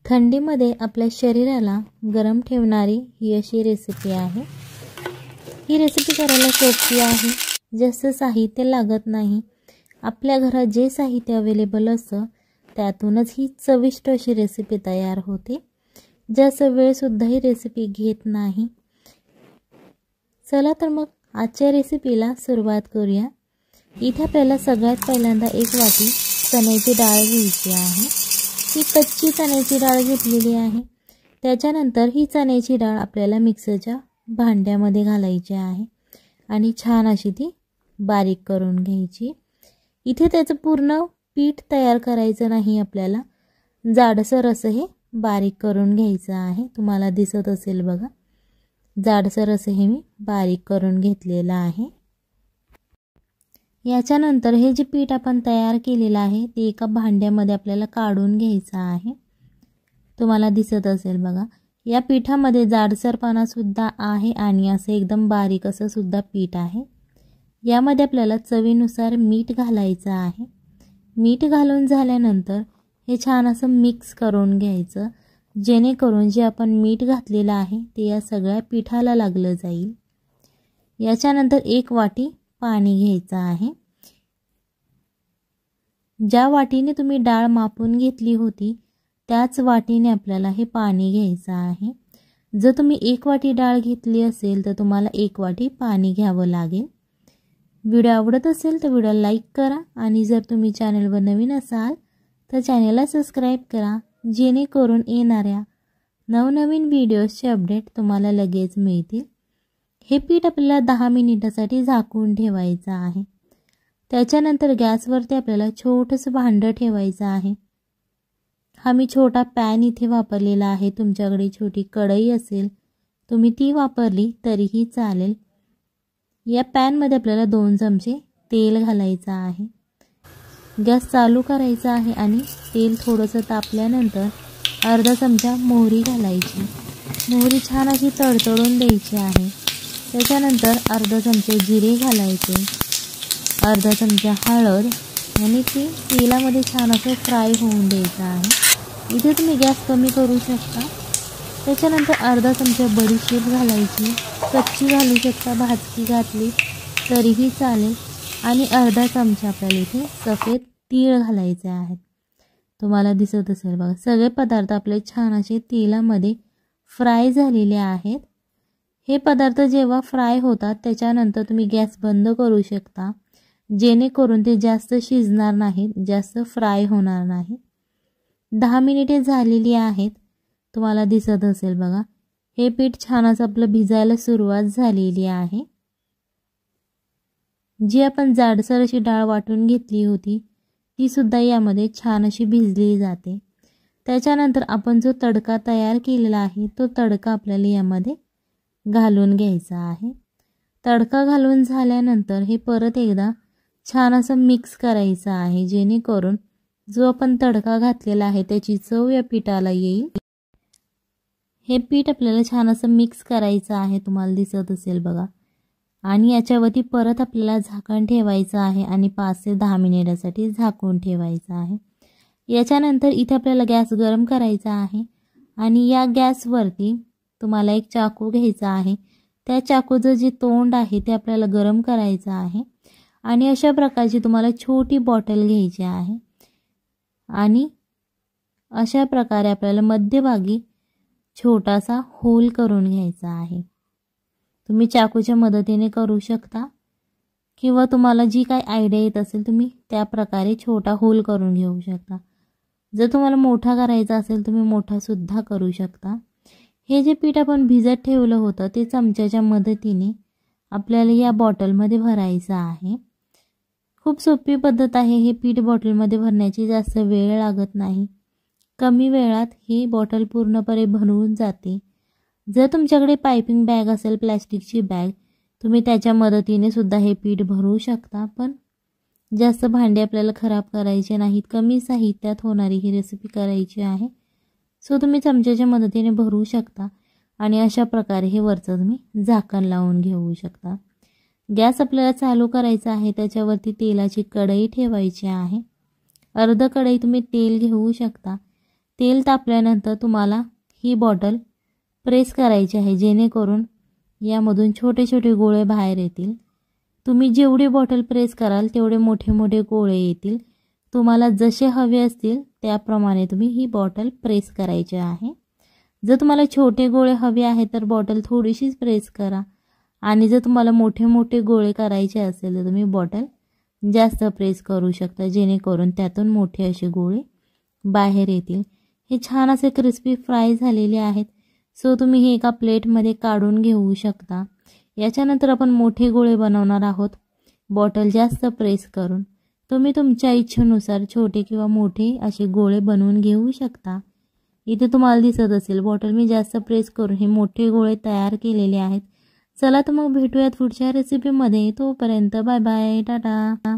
थंडीमध्ये आपल्या शरीराला गरम ठेवणारी ही अशी रेसिपी आहे। ही रेसिपी करायला सोपी आहे, जास्त साहित्य लागत नाही। आपल्या घरात जे साहित्य अवेलेबल असतं त्यातूनच ही चविष्ट अशी रेसिपी तयार होते। जास्त वेळ सुद्धा ही रेसिपी घेत नाही। चला तर मग आजच्या रेसिपीला सुरुवात करूया। इथे आपल्याला सगळ्यात पहिल्यांदा एक वाटी चण्याची डाळ घ्यायची आहे। ही कच्ची चण्याची डाळ घेतलेली आहे। त्याच्यानंतर ही चण्याची डाळ आपल्याला मिक्सरच्या भांड्यामध्ये घालायची आहे आणि छान अशी ती बारीक करून घ्यायची। इथे त्याचं पूर्ण पीठ तयार करायचं नाही, आपल्याला जाडसर असं हे बारीक करून घ्यायचं आहे। तुम्हाला दिसत असेल बघा, जाडसर असं हे मी बारीक करून घेतलेलं आहे। याच्यानंतर हे जे पीठ आपण तयार केलेलं आहे ते एका भांड्यामध्ये आपल्याला काढून घ्यायचं आहे। तुम्हाला दिसत असेल बघा, या पिठामध्ये जाडसरपणा सुद्धा आहे आणि असं एकदम बारीक असं सुद्धा पीठ आहे। यामध्ये आपल्याला चवीनुसार मीठ घालायचं आहे। मीठ घालून झाल्यानंतर हे छान असं मिक्स करून घ्यायचं, जेणेकरून जे आपण मीठ घातलेलं आहे ते या सगळ्या पिठाला लागलं जाईल। याच्यानंतर एक वाटी पाणी घ्यायचं आहे। ज्या वाटीने तुम्ही डाळ मापून घेतली होती त्याच वाटीने आपल्याला हे पाणी घ्यायचं आहे। जर तुम्ही एक वाटी डाळ घेतली असेल तर तुम्हाला एक वाटी पाणी घ्यावं लागेल। व्हिडिओ आवडत असेल तर व्हिडिओला लाईक करा आणि जर तुम्ही चॅनलवर नवीन असाल तर चॅनलला सबस्क्राईब करा, जेणेकरून येणाऱ्या नवनवीन व्हिडिओजचे अपडेट तुम्हाला लगेच मिळतील। हे पीठ आपल्याला 10 मिनिटासाठी झाकून ठेवायचं आहे। त्याच्यानंतर गॅसवरती आपल्याला छोटंसं भांडं ठेवायचं आहे। हा मी छोटा पॅन इथे वापरलेला आहे। तुमच्याकडे छोटी कढई असेल तुम्ही ती वापरली तरीही चालेल। या पॅनमध्ये आपल्याला 2 चमचे तेल घालायचं आहे। गॅस चालू करायचा आहे आणि तेल थोडंसं तापल्यानंतर अर्धा चमचा मोहरी घालायची। मोहरी छान अशी तडतडून द्यायची आहे। त्याच्यानंतर अर्धा चमचे जिरे घालायचे, अर्धा चमचा हळद आणि ते तेलामध्ये छान असं फ्राय होऊन द्यायचं आहे। इथे तुम्ही गॅस कमी करू शकता। त्याच्यानंतर अर्धा चमचा बडीशेप घालायची, कच्ची घालू शकता, भाजकी घातली तरीही चालेल आणि अर्धा चमचा आपल्याला इथे सफेद तीळ घालायचे आहेत। तुम्हाला दिसत असेल बघा, सगळे पदार्थ आपले छान असे तेलामध्ये फ्राय झालेले आहेत। हे पदार्थ जेव्हा फ्राय होतात त्याच्यानंतर तुम्ही गॅस बंद करू शकता, जेणेकरून ते जास्त शिजणार नाहीत, जास्त फ्राय होणार नाही। 10 मिनिटे झालेली आहेत। तुम्हाला दिसत असेल बघा, हे पीठ छान असं आपलं भिजायला सुरुवात झालेली आहे। जी आपण जाडसर अशी डाळ वाटून घेतली होती ती सुद्धा यामध्ये छान अशी भिजली जाते। त्याच्यानंतर आपण जो तडका तयार केलेला आहे तो तडका आपल्याला यामध्ये घालून घ्यायचा आहे। तडका घालून झाल्यानंतर हे परत एकदा छान असं मिक्स करायचं आहे, जेणेकरून जो आपण तडका घातलेला आहे त्याची चव या पिठाला येईल। हे पीठ आपल्याला छान असं मिक्स करायचं आहे, तुम्हाला दिसत असेल बघा, आणि याच्यावरती परत आपल्याला झाकण ठेवायचं आहे आणि 5 ते 10 मिनिटासाठी झाकून ठेवायचं आहे। याच्यानंतर इथे आपल्याला गॅस गरम करायचा आहे आणि या गॅसवरती तुम्हाला एक चाकू घ्यायचा आहे। त्या चाकूचं जे तोंड आहे ते आपल्याला गरम करायचं आहे आणि अशा प्रकारची तुम्हाला छोटी बॉटल घ्यायची आहे आणि अशा प्रकारे आपल्याला मध्यभागी छोटासा होल करून घ्यायचा आहे। तुम्ही चाकूच्या मदतीने करू शकता किंवा तुम्हाला जी काही आयडिया येत असेल तुम्ही त्या प्रकारे छोटा होल करून घेऊ शकता। जर तुम्हाला मोठा करायचा असेल तुम्ही मोठा सुद्धा करू शकता। हे जे पीठ आपण भिजत ठेवलं होतं ते चमच्याच्या मदतीने आपल्याला या बॉटलमध्ये भरायचं आहे। खूप सोपी पद्धत आहे हे पीठ बॉटलमध्ये भरण्याची, जास्त वेळ लागत नाही। कमी वेळात ही बॉटल पूर्णपणे भरून जाते। जर तुमच्याकडे पायपिंग बॅग असेल, प्लॅस्टिकची बॅग, तुम्ही त्याच्या मदतीने सुद्धा हे पीठ भरू शकता, पण जास्त भांडे आपल्याला खराब करायचे नाहीत। कमी साहित्यात होणारी ही रेसिपी करायची आहे, सो तुम्ही चमच्याच्या मदतीने भरू शकता आणि अशा प्रकारे हे वरचं तुम्ही झाकण लावून घेऊ शकता। गॅस आपल्याला चालू करायचा आहे, त्याच्यावरती तेलाची कढई ठेवायची आहे। अर्ध कढई तुम्ही तेल घेऊ शकता। तेल तापल्यानंतर तुम्हाला ही बॉटल प्रेस करायची आहे, जेणेकरून यामधून छोटे छोटे गोळे बाहेर येतील। तुम्ही जेवढी बॉटल प्रेस कराल तेवढे मोठे मोठे गोळे येतील। तुम्हाला जसे हवे असतील त्याप्रमाणे तुम्ही ही बॉटल प्रेस करायची आहे। जर तुम्हाला छोटे गोळे हवे आहे तर बॉटल थोडीशीच प्रेस करा, आणि जर तुम्हाला मोठे मोठे गोळे करायचे असेल तर तुम्ही बॉटल जास्त प्रेस करू शकता, जेणेकरून त्यातून मोठे असे गोळे बाहेर येतील। हे छान असे क्रिस्पी फ्राय झालेले आहेत। सो तुम्ही हे एका प्लेटमध्ये काढून घेऊ शकता। याच्यानंतर आपण मोठे गोळे बनवणार आहोत बॉटल जास्त प्रेस करून। तुम्ही तुमच्या इच्छेनुसार छोटे किंवा मोठे असे गोळे बनवून घेऊ शकता। इथे तुम्हाला दिसत असेल बॉटल मी जास्त प्रेस करून हे मोठे गोळे तयार केलेले आहेत। चला तर मग भेटूयात पुढच्या रेसिपीमध्ये। तोपर्यंत बाय बाय, टाटा।